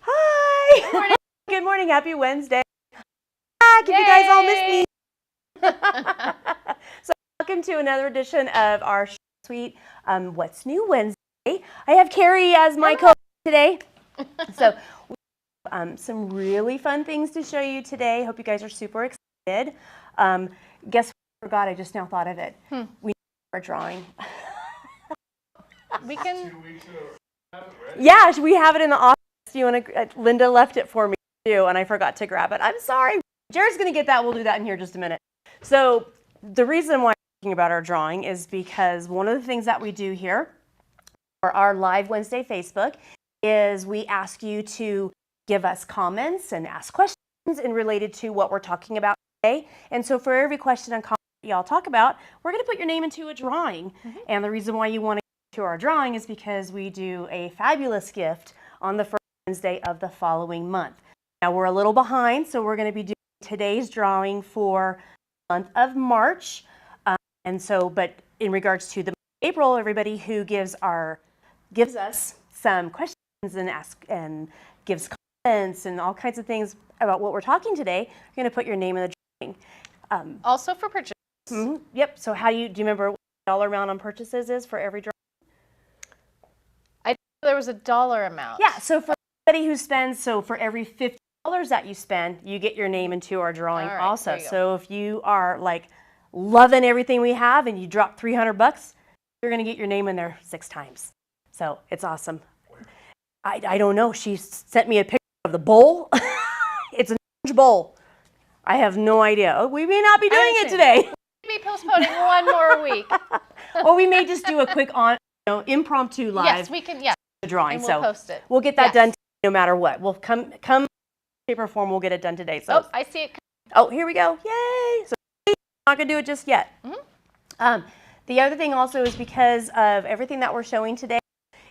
Hi! Good morning. Good morning. Happy Wednesday. Back if you guys all missed me. So welcome to another edition of our sweet What's New Wednesday. I have Carrie as my co-host today. So we have some really fun things to show you today. Hope you guys are super excited. Guess what I forgot? I just now thought of it. We are drawing. We can. 2 weeks in a row. Yeah, we have it in the office. You want to? Linda left it for me too, and I forgot to grab it. I'm sorry. Jared's going to get that. We'll do that in here just a minute. So the reason why I'm talking about our drawing is because one of the things that we do here for our Live Wednesday Facebook is we ask you to give us comments and ask questions in related to what we're talking about today. And so for every question and comment y'all talk about, we're going to put your name into a drawing. And the reason why you want to get to our drawing is because we do a fabulous gift on the first Wednesday of the following month. Now we're a little behind, so we're going to be doing today's drawing for the month of March. But in regards to the month of April, everybody who gives us some questions and gives comments and all kinds of things about what we're talking today, you're going to put your name in the drawing. Also for purchase. Yep. So how do you remember what the dollar amount on purchases is for every drawing? I think there was a dollar amount. Yeah. So for everybody who spends, for every $50 that you spend, you get your name into our drawing All right, also. there you go. So if you are like loving everything we have and you drop $300, you're going to get your name in there 6 times. So it's awesome. I don't know. She sent me a picture of the bowl. It's an orange bowl. I have no idea. Oh, we may not be doing it today. We'll be postponing one more week. Or we may just do a quick impromptu live Yes, we can. Yeah, drawing. and we'll post it. We'll get that done no matter what. We'll come paper form. We'll get it done today. So I see it. Oh, here we go. Yay! So I'm not gonna do it just yet. The other thing also is because of everything that we're showing today,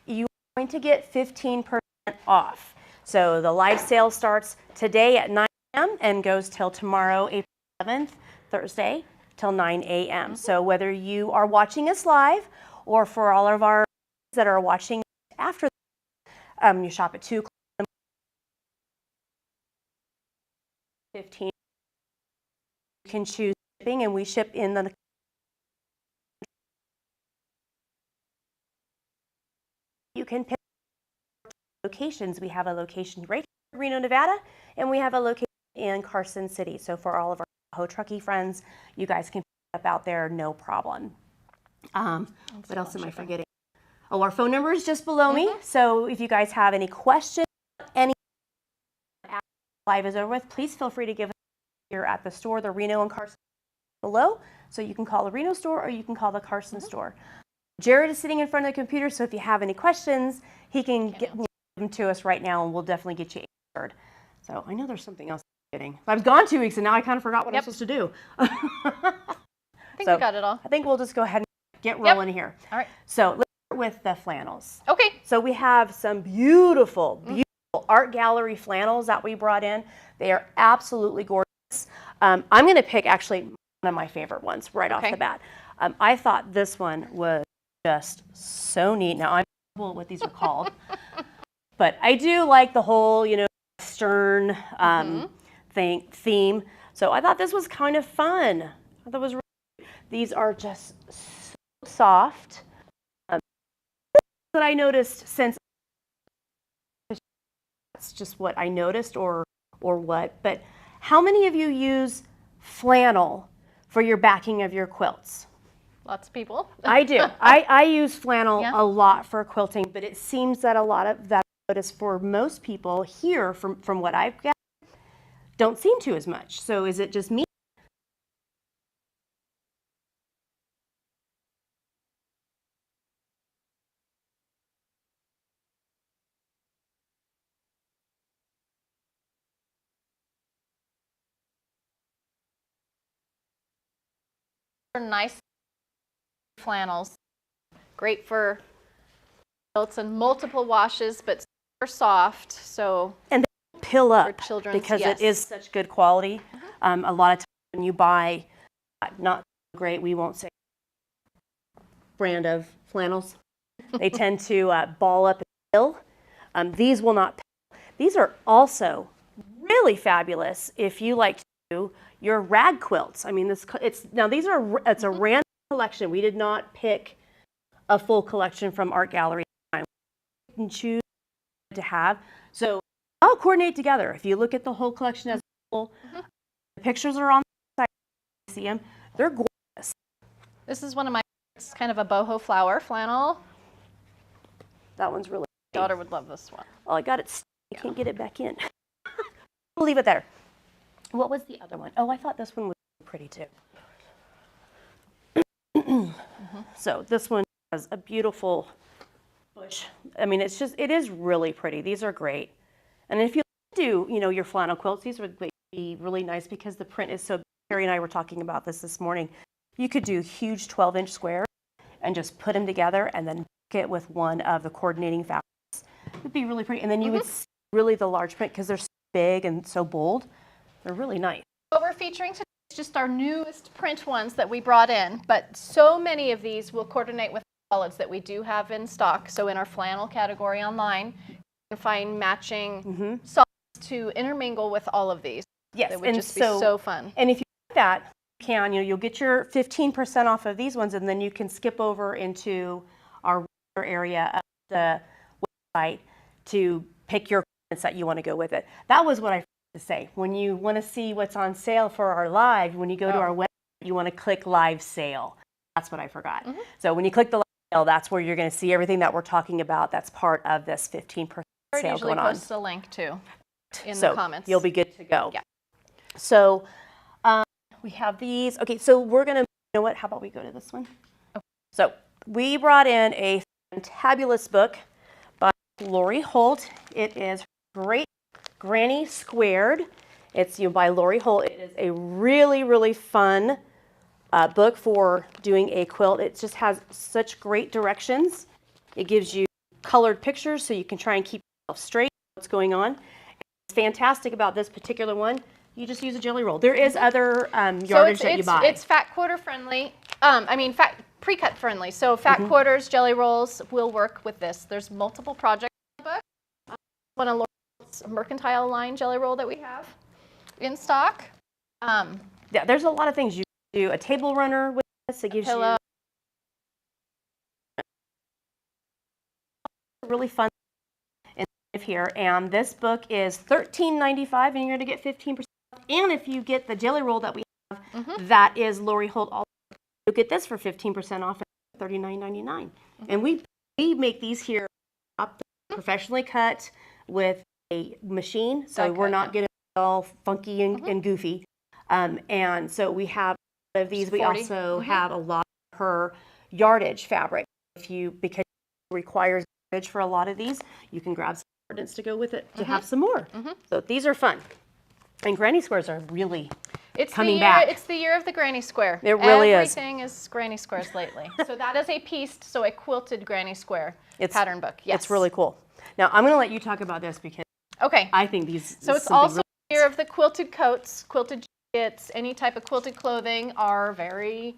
you are going to get 15% off. So the live sale starts today at 9 a.m. and goes till tomorrow, April 7th, Thursday, till 9 a.m. So whether you are watching us live or for all of our that are watching after, you shop at 2 o'clock. 15. You can choose shipping, and we ship in the you can pick locations. We have a location right here in Reno, Nevada, and we have a location in Carson City. So for all of our Tahoe truckie friends, you guys can pick up out there, no problem. What else am I forgetting? Oh, our phone number is just below me. So if you guys have any questions, any live is over with, please feel free to give us here at the store, the Reno and Carson below. So you can call the Reno store or you can call the Carson store. Jared is sitting in front of the computer, so if you have any questions, he can get them to us right now, and we'll definitely get you answered. So I know there's something else I'm getting. I've gone 2 weeks, and now I kind of forgot what I'm supposed to do. I think we got it all. I think we'll just go ahead and get rolling here. All right. So let's start with the flannels. Okay. So we have some beautiful art gallery flannels that we brought in. They are absolutely gorgeous. I'm going to pick actually one of my favorite ones right off the bat. I thought this one was just so neat. Now I'm not sure what these are called, but I do like the whole, Western theme. So I thought this was kind of fun. I thought it was really, these are just so soft. That I noticed since that's just what I noticed or what. But how many of you use flannel for your backing of your quilts? Lots of people. I do. I use flannel a lot for quilting, but it seems that a lot of that I notice for most people here, from what I've got, don't seem to as much. So is it just me? Nice flannels. Great for quilts and multiple washes, but super soft. So and they pill up children's, because it is such good quality. A lot of times when you buy not great, we won't say brand of flannels, they tend to ball up and pill. These will not pill. These are also really fabulous if you like to do your rag quilts. I mean, it's a random collection. We did not pick a full collection from Art Gallery. We can choose to have. So all coordinate together. If you look at the whole collection as a whole, the pictures are on the site. You see them. They're gorgeous. This is one of my, it's kind of a boho flower flannel. That one's really My daughter would love this one. Oh, I got it. I can't get it back in. We'll leave it there. What was the other one? Oh, I thought this one was pretty too. So this one has a beautiful bush. I mean, it is really pretty. These are great. And if you do, your flannel quilts, these would be really nice because the print is so big. Carrie and I were talking about this morning. You could do huge 12-inch squares and just put them together and then back it with one of the coordinating fabrics. It would be really pretty. And then you would see really the large print because they're so big and so bold. They're really nice. What we're featuring today is just our newest print ones that we brought in, but so many of these will coordinate with solids that we do have in stock. So in our flannel category online, you can find matching solids to intermingle with all of these. Yes, It would just be so fun. And if you do that, you'll get your 15% off of these ones, and then you can skip over into our area of the website to pick your prints that you want to go with it. That was what I forgot to say. When you want to see what's on sale for our live, when you go to our website, you want to click live sale. That's what I forgot. So when you click the live sale, that's where you're going to see everything that we're talking about. That's part of this 15% sale usually going on. posts a link too in So the comments. you'll be good to go. Yeah. So we have these. Okay, so we're going to, how about we go to this one? Okay. So we brought in a fantabulous book by Lori Holt. It is Great Granny Squared. It's by Lori Holt. It is a really, really fun book for doing a quilt. It just has such great directions. It gives you colored pictures so you can try and keep yourself straight what's going on. What's fantastic about this particular one, you just use a jelly roll. There is other yardage that you buy. It's fat quarter friendly. Fat pre-cut friendly. So fat quarters, jelly rolls will work with this. There's multiple projects in the book. One of Laura's mercantile line jelly roll that we have in stock. Yeah, there's a lot of things you can do. A table runner with this. It gives pillow. you really fun here. And this book is $13.95, and you're going to get 15%. And if you get the jelly roll that we have, that is Lori Holt. You'll get this for 15% off at $39.99. And we make these here professionally cut with a machine, so we're not getting all funky and goofy. And so we have a lot of these. We also have a lot of her yardage fabric. Because it requires yardage for a lot of these, you can grab some yardage to go with it to have some more. So these are fun. And granny squares are really coming back. It's the year of the granny square. It really is. Everything is granny squares lately. So that is a piece, so a quilted granny square pattern book. Yes. It's really cool. Now I'm going to let you talk about this because I think these. So it's also the year of the quilted coats, quilted jackets, any type of quilted clothing are very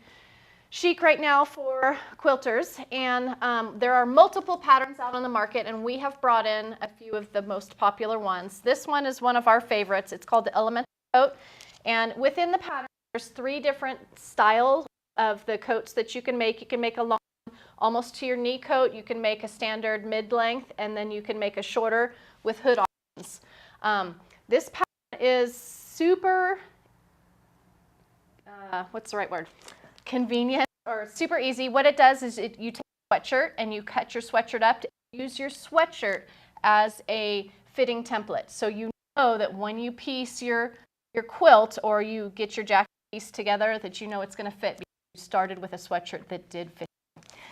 chic right now for quilters, and there are multiple patterns out on the market, and we have brought in a few of the most popular ones. This one is one of our favorites. It's called the Elemental Coat, and within the pattern there's 3 different styles of the coats that you can make. You can make a long, almost to your knee coat, you can make a standard mid-length, and then you can make a shorter with hood options. This pattern is super, what's the right word? Convenient or super easy. What it does is you take a sweatshirt and you cut your sweatshirt up to use your sweatshirt as a fitting template. So you know that when you piece your quilt or you get your jacket piece together that you know it's going to fit because you started with a sweatshirt that did fit.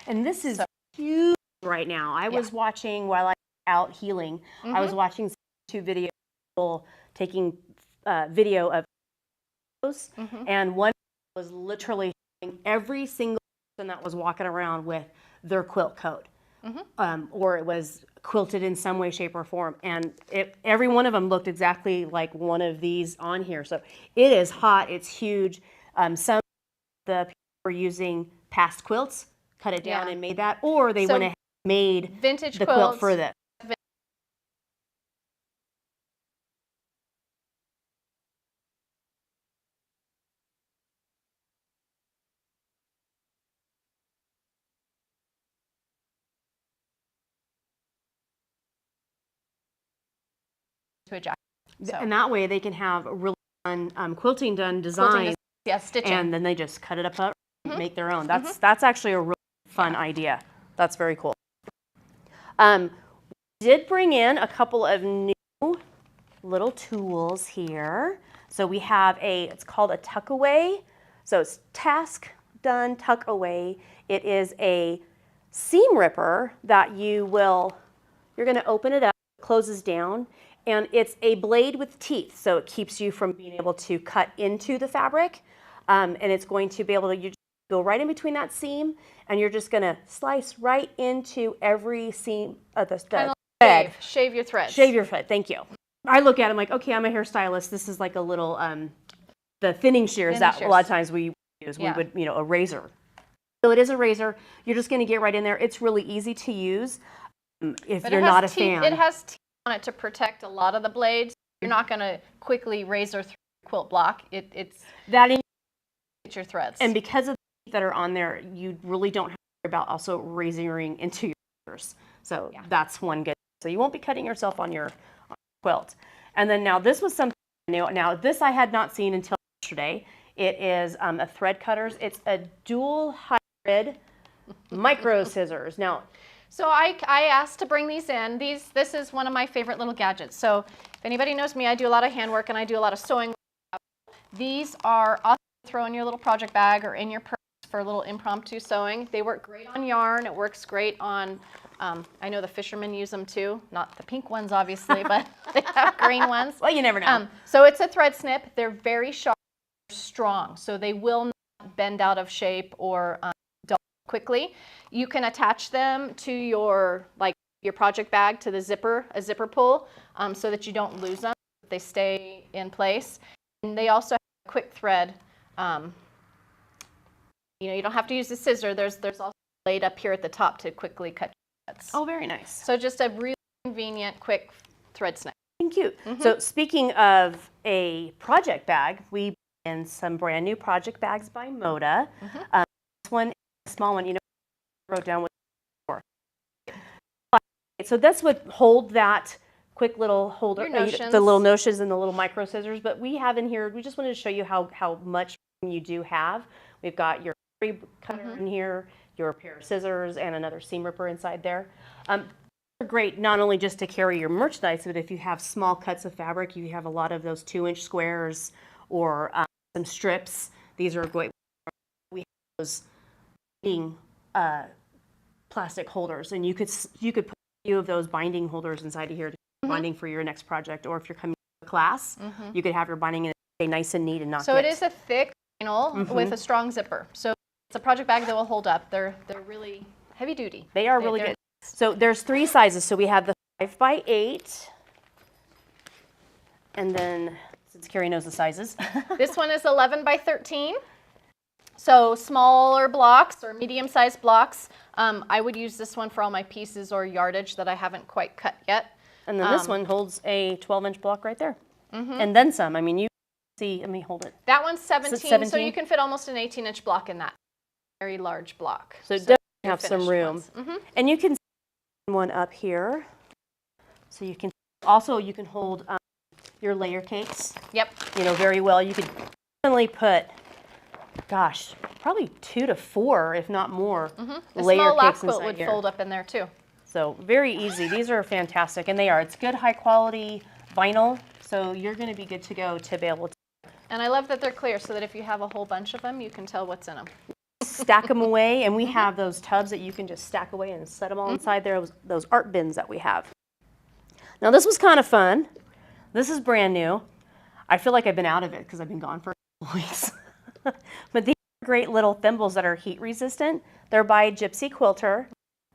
And this is huge right now. I was watching while I was out healing, I was watching 2 videos people taking video of those, and one was literally every single person that was walking around with their quilt coat, or it was quilted in some way, shape, or form. And every one of them looked exactly like one of these on here. So it is hot. It's huge. Some of the people were using past quilts, cut it down and made that, or they went ahead and made vintage the quilts, quilt for this. to a jacket. So. And that way they can have a really fun quilting done design, stitching. and then they just cut it up, make their own. That's actually a really fun idea. That's very cool. We did bring in a couple of new little tools here. So we have it's called a tuck away. So it's task done tuck away. It is a seam ripper that you're going to open it up, it closes down, and it's a blade with teeth. So it keeps you from being able to cut into the fabric. And it's going to be able to, you just go right in between that seam, and you're just going to slice right into every seam of the thread. Shave your threads. Shave your thread, thank you. I look at it, I'm like, okay, I'm a hairstylist. This is like a little, the thinning shears a lot of times we use. We would, a razor. So it is a razor. You're just going to get right in there. It's really easy to use if you're not a fan. It has teeth on it to protect a lot of the blades. You're not going to quickly razor through the quilt block. It's that in your threads. And because of the teeth that are on there, you really don't have to worry about also razoring into your fingers. So that's one good. So you won't be cutting yourself on your quilt. And then now this was something new. Now this I had not seen until yesterday. It is a thread cutters. It's a dual hybrid micro scissors. Now, so I asked to bring these in. This is one of my favorite little gadgets. So if anybody knows me, I do a lot of handwork and I do a lot of sewing. These are awesome to throw in your little project bag or in your purse for a little impromptu sewing. They work great on yarn. It works great on, I know the fishermen use them too. Not the pink ones, obviously, but they have green ones. Well, you never know. So it's a thread snip. They're very sharp, strong, so they will not bend out of shape or dull quickly. You can attach them to your project bag to the zipper, a zipper pull, so that you don't lose them. They stay in place. And they also have a quick thread. You don't have to use the scissor. There's also a blade up here at the top to quickly cut your threads. Oh, very nice. So just a really convenient, quick thread snip. Thank you. So speaking of a project bag, we brought in some brand new project bags by Moda. This one is a small one. I wrote down what before. So this would hold that quick little holder, the little notions and the little micro scissors. But we have in here, we just wanted to show you how much room you do have. We've got your cutter in here, your pair of scissors, and another seam ripper inside there. They're great not only just to carry your merchandise, but if you have small cuts of fabric, you have a lot of those 2-inch squares or some strips. These are great. We have those plastic holders, and you could put a few of those binding holders inside of here to binding for your next project, or if you're coming to a class, you could have your binding in stay nice and neat and not. So it is a thick vinyl with a strong zipper. So it's a project bag that will hold up. They're really heavy duty. They are really good. So there's 3 sizes. So we have the 5x8, and then since Carrie knows the sizes, this one is 11 by 13. So smaller blocks or medium-sized blocks. I would use this one for all my pieces or yardage that I haven't quite cut yet. And then this one holds a 12-inch block right there, and then some. I mean, you see. Let me hold it. That one's 17, so you can fit almost an 18-inch block in that very large block. So it does have some room, and you can see one up here. So you can hold your layer cakes. Yep. Very well. You could definitely put, gosh, probably 2 to 4, if not more, A layer small lap cakes quilt inside would here. fold up in there too. So very easy. These are fantastic, and they are. It's good, high quality vinyl. So you're going to be good to go to be able to. And I love that they're clear, so that if you have a whole bunch of them, you can tell what's in them. Stack them away, and we have those tubs that you can just stack away and set them all inside there. Those art bins that we have. Now this was kind of fun. This is brand new. I feel like I've been out of it because I've been gone for a couple weeks. But these are great little thimbles that are heat resistant. They're by Gypsy Quilter.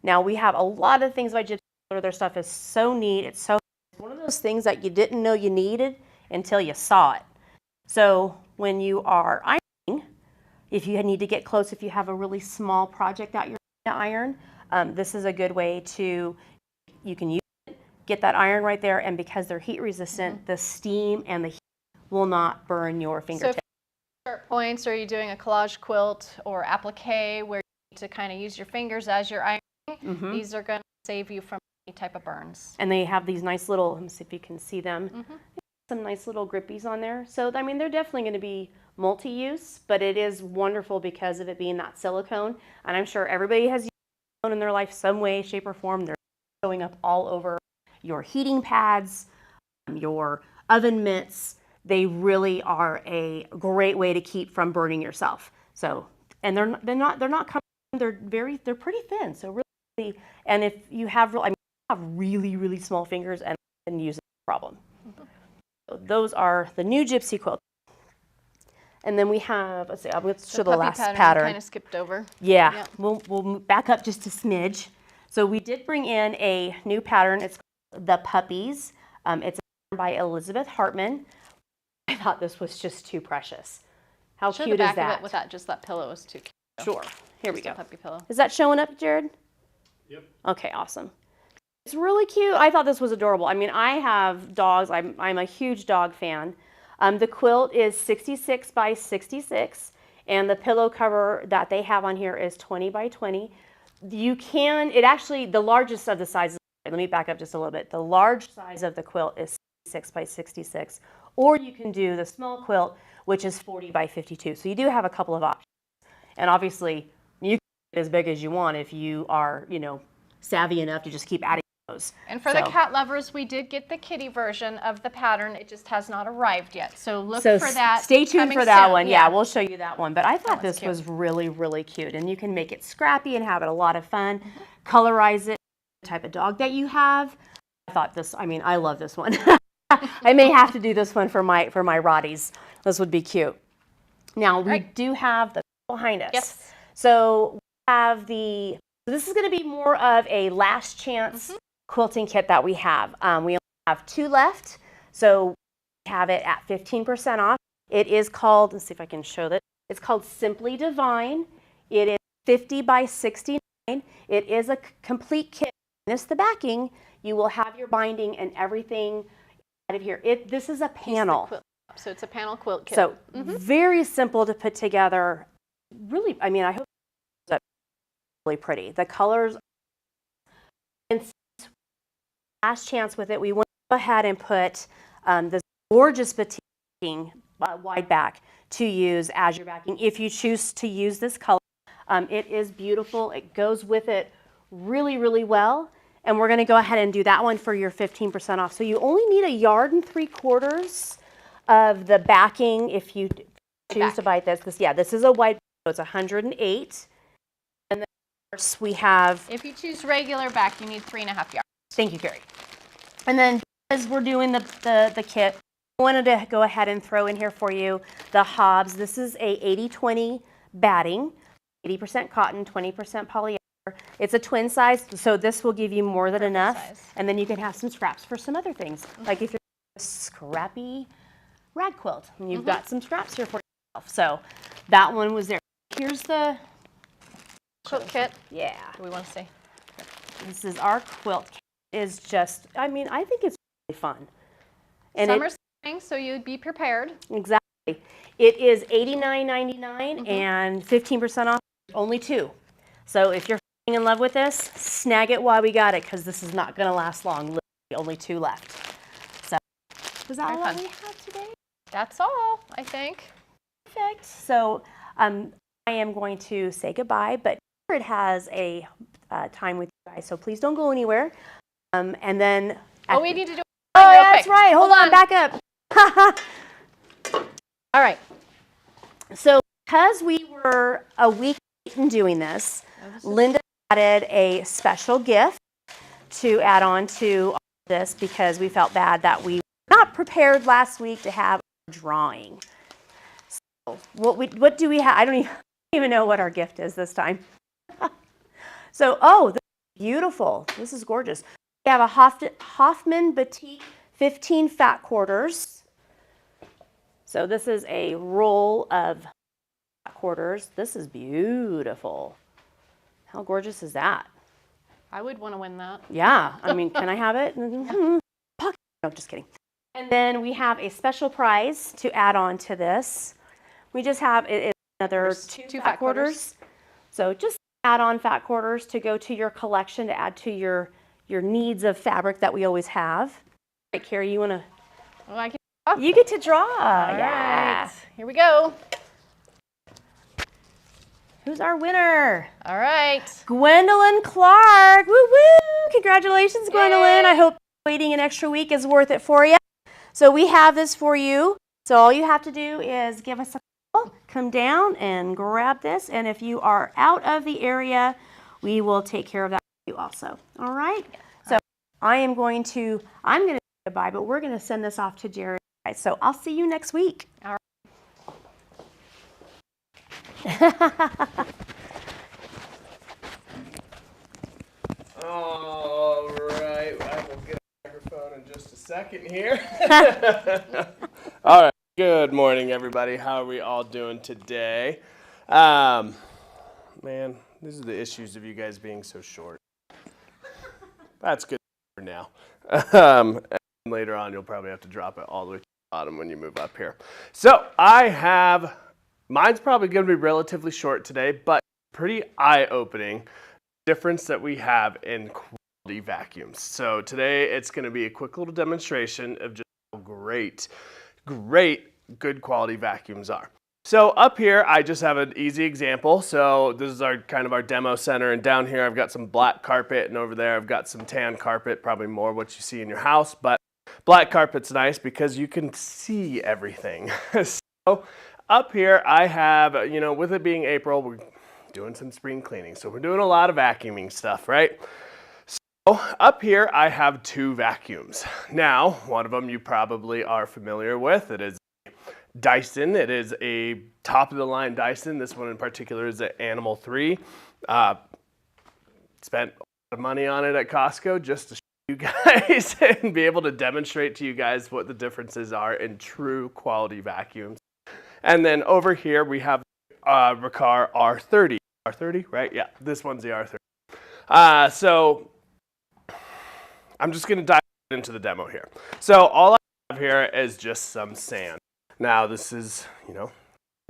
Now we have a lot of things by Gypsy Quilter. Their stuff is so neat. It's one of those things that you didn't know you needed until you saw it. So when you are ironing, if you need to get close, if you have a really small project that you're going to iron, this is a good way you can use it, get that iron right there, and because they're heat resistant, the steam and the heat will not burn your fingertips. So if you're at points, or you're doing a collage quilt or applique where you need to kind of use your fingers as you're ironing, these are going to save you from any type of burns. And they have these nice little, let me see if you can see them, some nice little grippies on there. So, I mean, they're definitely going to be multi-use, but it is wonderful because of it being that silicone. And I'm sure everybody has used silicone in their life some way, shape, or form. They're showing up all over your heating pads, your oven mitts. They really are a great way to keep from burning yourself. So, and they're not they're pretty thin. So really, and if you have, have really small fingers and use it, no problem. So those are the new Gypsy quilt. And then we have, let's show the last pattern. Kind of skipped over. Yeah, Yep. we'll back up just a smidge. So we did bring in a new pattern. It's called The Puppies. It's by Elizabeth Hartman. I thought this was just too precious. How Show cute the back is that? of it with just that pillow is too cute. Sure. Here we Just a go. puppy pillow. Is that showing up, Jared? Yep. Okay, awesome. It's really cute. I thought this was adorable. I mean, I have dogs. I'm a huge dog fan. The quilt is 66 by 66, and the pillow cover that they have on here is 20 by 20. The largest of the sizes, let me back up just a little bit. The large size of the quilt is 66 by 66, or you can do the small quilt, which is 40 by 52. So you do have a couple of options. And obviously, you can get as big as you want if you are, savvy enough to just keep adding those. And for the cat lovers, we did get the kitty version of the pattern. It just has not arrived yet. So look for that. Stay tuned coming for that soon. one. Yeah, we'll show you that one. But I thought one's this cute. was really cute. And you can make it scrappy and have it a lot of fun. Colorize it, the type of dog that you have. I love this one. I may have to do this one for my Rotties. This would be cute. Now, we do have the behind us. Yes. So we have this is going to be more of a last chance quilting kit that we have. We only have 2 left, so we have it at 15% off. It is called, let's see if I can show that. It's called Simply Divine. It is 50 by 69. It is a complete kit. Minus the backing, you will have your binding and everything out of here. This is a panel. So it's a panel quilt kit. So very simple to put together. Really, I hope it's really pretty. The colors. And last chance with it, we want to go ahead and put this gorgeous batik wide back to use as your backing. If you choose to use this color, it is beautiful. It goes with it really well. And we're going to go ahead and do that one for your 15% off. So you only need 1 3/4 yards of the backing if you choose to buy this. This is a wide, so it's 108. And then of course we have, if you choose regular back, you need 3.5 yards. thank you, Carrie. And then as we're doing the kit, I wanted to go ahead and throw in here for you the Hobbs. This is a 80-20 batting, 80% cotton, 20% polyester. It's a twin size, so this will give you more than enough. Size. And then you can have some scraps for some other things. Like if you're a scrappy rag quilt, and you've got some scraps here for yourself. So that one was there. Here's the Quilt kit. Yeah. Do we want to see? This is our quilt kit. Is just, I think it's really fun. And Summer's coming, so you'd be prepared. Exactly. It is $89.99 and 15% off, only 2. So if you're in love with this, snag it while we got it, because this is not going to last long. Literally only 2 left. So is that all we have today? That's all, I think. Perfect. So I am going to say goodbye, but Jared has a time with you guys, so please don't go anywhere. And then We need to do oh, real that's quick. right. Hold on, back up. All right. So because we were a week late in doing this, Linda added a special gift to add on to all this because we felt bad that we were not prepared last week to have a drawing. So what do we have? I don't even know what our gift is this time. So, this is beautiful. This is gorgeous. We have a Hoffman Batik 15 fat quarters. So this is a roll of fat quarters. This is beautiful. How gorgeous is that? I would want to win that. Yeah, can I have it? No, just kidding. And then we have a special prize to add on to this. We just have another 2 fat quarters. So just add on fat quarters to go to your collection to add to your your needs of fabric that we always have. All right, Carrie, you wanna? Well, I can. You get to draw. All Yeah. right. Here we go. Who's our winner? All right. Gwendolyn Clark. Woo woo! Congratulations, Gwendolyn. Yay. I hope waiting an extra week is worth it for you. So we have this for you. So all you have to do is give us a call, come down and grab this. And if you are out of the area, we will take care of that for you also. All right? So I'm going to say goodbye, but we're going to send this off to Jared. So I'll see you next week. All right. All right, I will get a microphone in just a second here. All right, good morning, everybody. How are we all doing today? Man, these are the issues of you guys being so short. That's good for now. And later on, you'll probably have to drop it all the way to the bottom when you move up here. So mine's probably going to be relatively short today, but pretty eye-opening difference that we have in quality vacuums. So today it's going to be a quick little demonstration of just how great good quality vacuums are. So up here I just have an easy example. So this is our kind of our demo center, and down here I've got some black carpet, and over there I've got some tan carpet, probably more what you see in your house, but black carpet's nice because you can see everything. So up here I have, with it being April, we're doing some spring cleaning. So we're doing a lot of vacuuming stuff, right? So up here I have two vacuums. Now, one of them you probably are familiar with. It is Dyson. It is a top of the line Dyson. This one in particular is an Animal 3. Spent a lot of money on it at Costco just to show you guys and be able to demonstrate to you guys what the differences are in true quality vacuums. And then over here we have Riccar R30. R30, right? Yeah, this one's the R30. So I'm just going to dive into the demo here. So all I have here is just some sand. Now this is,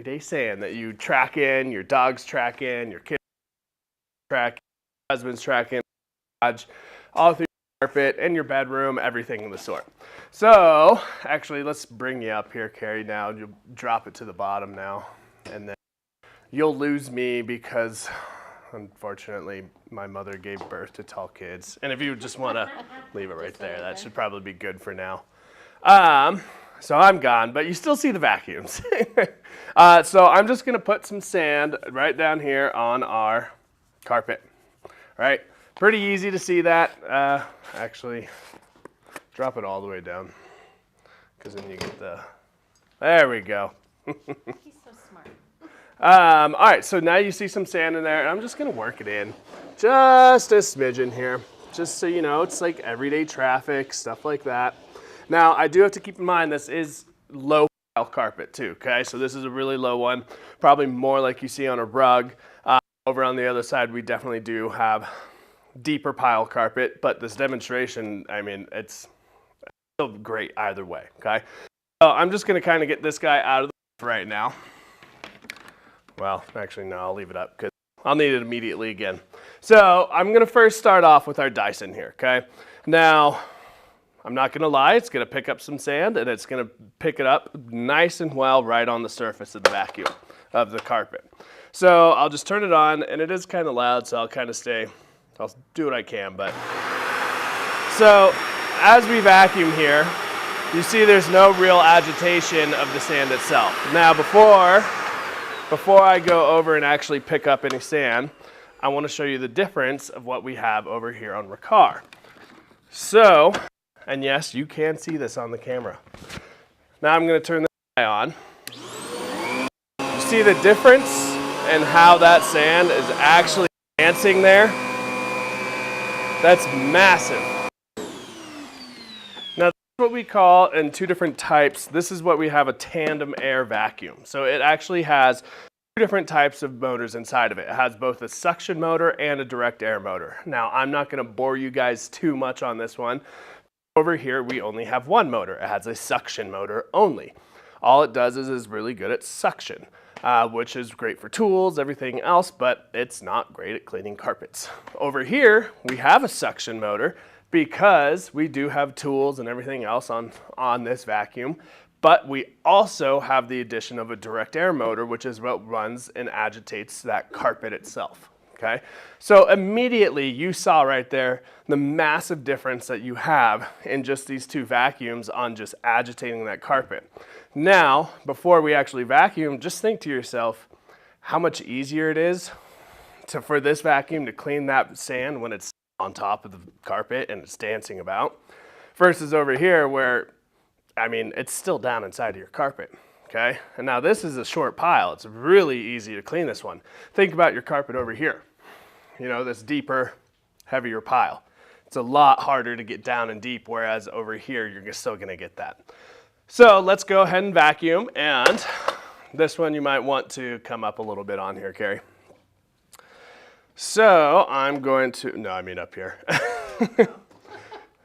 everyday sand that you track in, your dogs track in, your kids track in, your husband's track in, all through your carpet, in your bedroom, everything of the sort. So actually, let's bring you up here, Carrie, now. You'll drop it to the bottom now, and then you'll lose me because, unfortunately, my mother gave birth to tall kids. And if you just want to leave it right there, that should probably be good for now. So I'm gone, but you still see the vacuums. So I'm just going to put some sand right down here on our carpet. Right? Pretty easy to see that. Actually, drop it all the way down, because then you get there we go. He's so smart. All right, so now you see some sand in there, and I'm just going to work it in. Just a smidgen here, just so you know, it's like everyday traffic, stuff like that. Now, I do have to keep in mind this is low pile carpet too, okay? So this is a really low one, probably more like you see on a rug. Over on the other side, we definitely do have deeper pile carpet, but this demonstration, I mean, it's still great either way, okay? So I'm just going to kind of get this guy out of the way right now. Well, actually, no, I'll leave it up because I'll need it immediately again. So I'm going to first start off with our Dyson here, okay? Now, I'm not going to lie, it's going to pick up some sand, and it's going to pick it up nice and well right on the surface of the vacuum of the carpet. So I'll just turn it on, and it is kind of loud, so I'll do what I can. But so as we vacuum here, you see there's no real agitation of the sand itself. Now before I go over and actually pick up any sand, I want to show you the difference of what we have over here on Riccar. So, and yes, you can see this on the camera. Now I'm going to turn this guy on. You see the difference in how that sand is actually dancing there? That's massive. Now, this is what we call, in two different types, this is what we have, a tandem air vacuum. So it actually has two different types of motors inside of it. It has both a suction motor and a direct air motor. Now, I'm not going to bore you guys too much on this one. Over here, we only have one motor. It has a suction motor only. All it does is really good at suction. which is great for tools, everything else, but it's not great at cleaning carpets. Over here, we have a suction motor because we do have tools and everything else on this vacuum, but we also have the addition of a direct air motor, which is what runs and agitates that carpet itself. Okay, so immediately you saw right there the massive difference that you have in just these two vacuums on just agitating that carpet. Now, before we actually vacuum, just think to yourself how much easier it is for this vacuum to clean that sand when it's on top of the carpet and it's dancing about, versus over here where, I mean, it's still down inside of your carpet. Okay, and now this is a short pile. It's really easy to clean this one. Think about your carpet over here. You know, this deeper, heavier pile. It's a lot harder to get down and deep, whereas over here, you're still gonna get that. So let's go ahead and vacuum, and this one you might want to come up a little bit on here, Carrie. So I'm going to, no, I mean up here.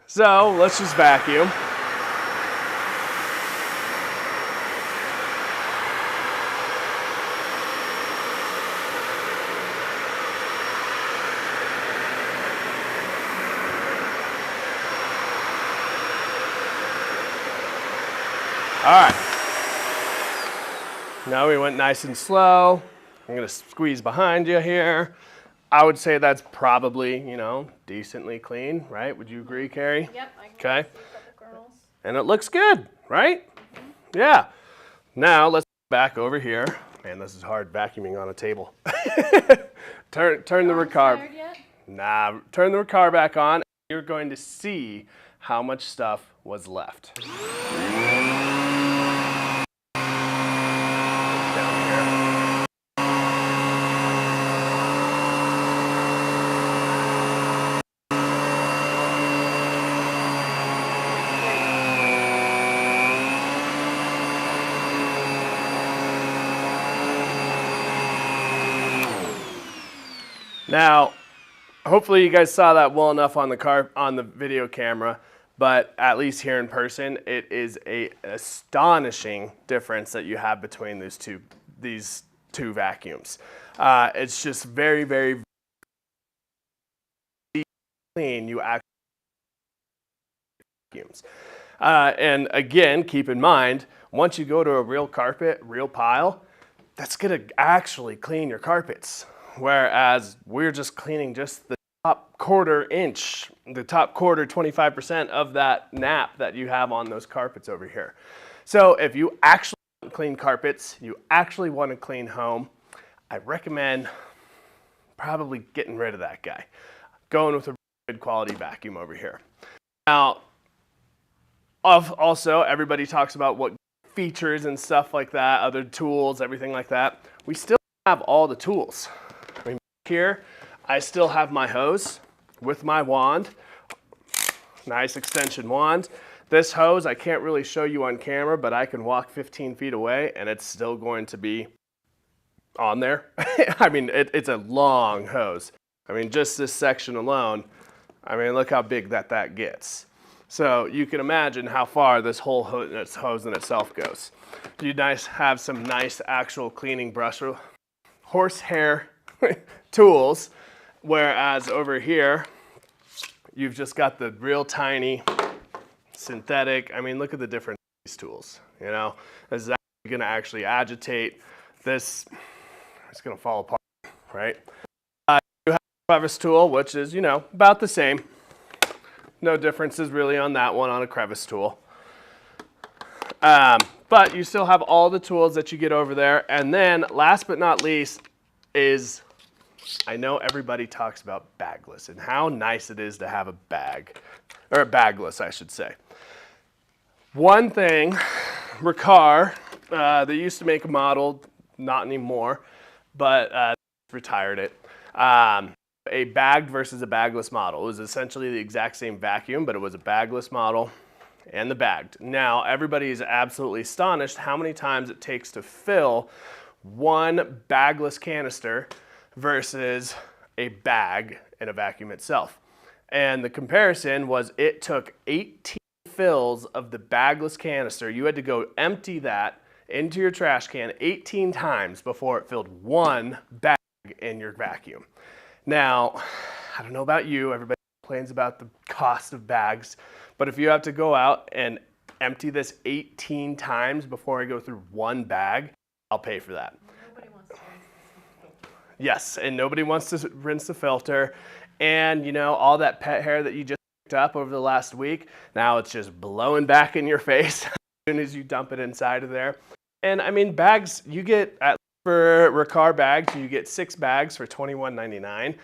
So let's just vacuum. All right, now we went nice and slow. I'm gonna squeeze behind you here. I would say that's probably, you know, decently clean, right? Would you agree, Carrie? Yep, I can Okay. see a couple kernels. And it looks good, right? Yeah. Now let's go back over here. Man, this is hard vacuuming on a table. turn the recarb. Tired yet? Nah, turn the recarb back on. You're going to see how much stuff was left. Down here. Now, hopefully you guys saw that well enough on the video camera, but at least here in person, it is an astonishing difference that you have between these two vacuums. It's just very, very clean. You actually vacuums. And again, keep in mind, once you go to a real carpet, real pile, that's gonna actually clean your carpets. Whereas we're just cleaning just the top quarter inch, the top quarter 25% of that nap that you have on those carpets over here. So if you actually want to clean carpets, you actually want to clean home, I recommend probably getting rid of that guy. Going with a good quality vacuum over here. Now, also everybody talks about what features and stuff like that, other tools, everything like that. We still have all the tools. I mean, here, I still have my hose with my wand, nice extension wand. This hose, I can't really show you on camera, but I can walk 15 feet away and it's still going to be on there. I mean, it's a long hose. I mean, just this section alone, I mean, look how big that gets. So you can imagine how far this whole hose in itself goes. You have some nice actual cleaning brush, horsehair tools, whereas over here, you've just got the real tiny synthetic. I mean, look at the difference in these tools, you know? This is gonna actually agitate this. It's gonna fall apart, right? You have a crevice tool, which is, you know, about the same. No differences really on that one on a crevice tool. But you still have all the tools that you get over there. And then last but not least is, I know everybody talks about bagless and how nice it is to have a bag, or a bagless, I should say. One thing, Riccar, they used to make a model, not anymore, but retired it. A bagged versus a bagless model. It was essentially the exact same vacuum, but it was a bagless model and the bagged. Now, everybody is absolutely astonished how many times it takes to fill one bagless canister versus a bag in a vacuum itself. And the comparison was it took 18 fills of the bagless canister. You had to go empty that into your trash can 18 times before it filled one bag in your vacuum. Now, I don't know about you, everybody complains about the cost of bags, but if you have to go out and empty this 18 times before I go through one bag, I'll pay for that. Nobody wants to rinse this filter. Yes, and nobody wants to rinse the filter. And you know, all that pet hair that you just picked up over the last week, now it's just blowing back in your face as soon as you dump it inside of there. And I mean, bags, you get, for Riccar bags, you get 6 bags for $21.99.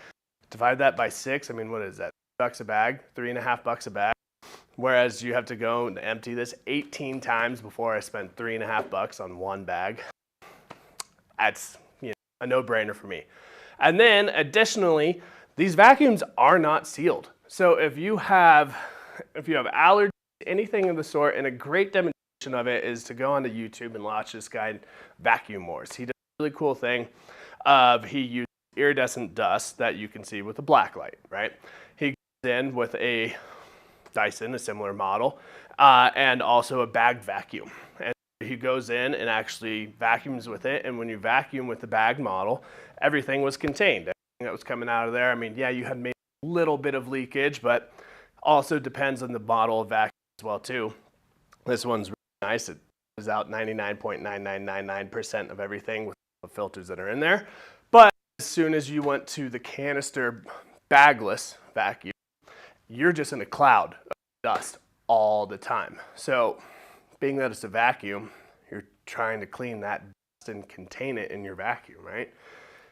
Divide that by 6, I mean, what is that? $3 a bag, $3.50 a bag. Whereas you have to go and empty this 18 times before I spend $3.50 on one bag. That's, you know, a no-brainer for me. And then additionally, these vacuums are not sealed. So if you have allergies, anything of the sort, and a great demonstration of it is to go onto YouTube and watch this guy Vacuum Wars. He does a really cool thing of he uses iridescent dust that you can see with a black light, right? He goes in with a Dyson, a similar model, and also a bagged vacuum. And he goes in and actually vacuums with it, and when you vacuum with the bag model, everything was contained. Everything that was coming out of there, I mean, yeah, you had maybe a little bit of leakage, but also depends on the model of vacuum as well too. This one's really nice. It is out 99.9999% of everything with the filters that are in there. But as soon as you went to the canister bagless vacuum, you're just in a cloud of dust all the time. So being that it's a vacuum, you're trying to clean that dust and contain it in your vacuum, right?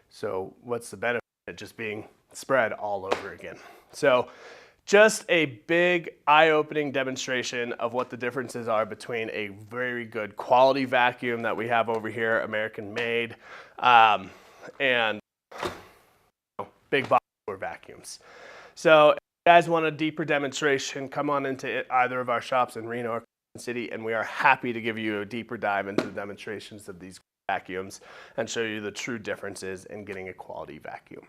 So what's the benefit of it just being spread all over again? So just a big eye-opening demonstration of what the differences are between a very good quality vacuum that we have over here, American made, and big box store vacuums. So if you guys want a deeper demonstration, come on into either of our shops in Reno or Carson City, and we are happy to give you a deeper dive into the demonstrations of these vacuums and show you the true differences in getting a quality vacuum.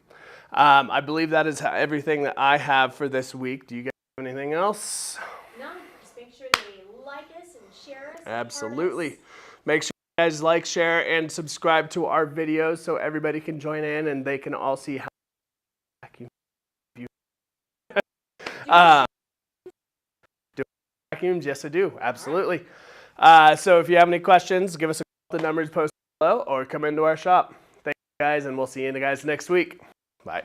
I believe that is everything that I have for this week. Do you guys have anything else? No, just make sure they like us and share us. Absolutely. Make sure you guys like, share, and subscribe to our videos so everybody can join in and they can all see how vacuum. Do vacuums? Yes, I do. Absolutely. So if you have any questions, give us a call. The numbers posted below or come into our shop. Thank you guys, and we'll see you guys next week. Bye.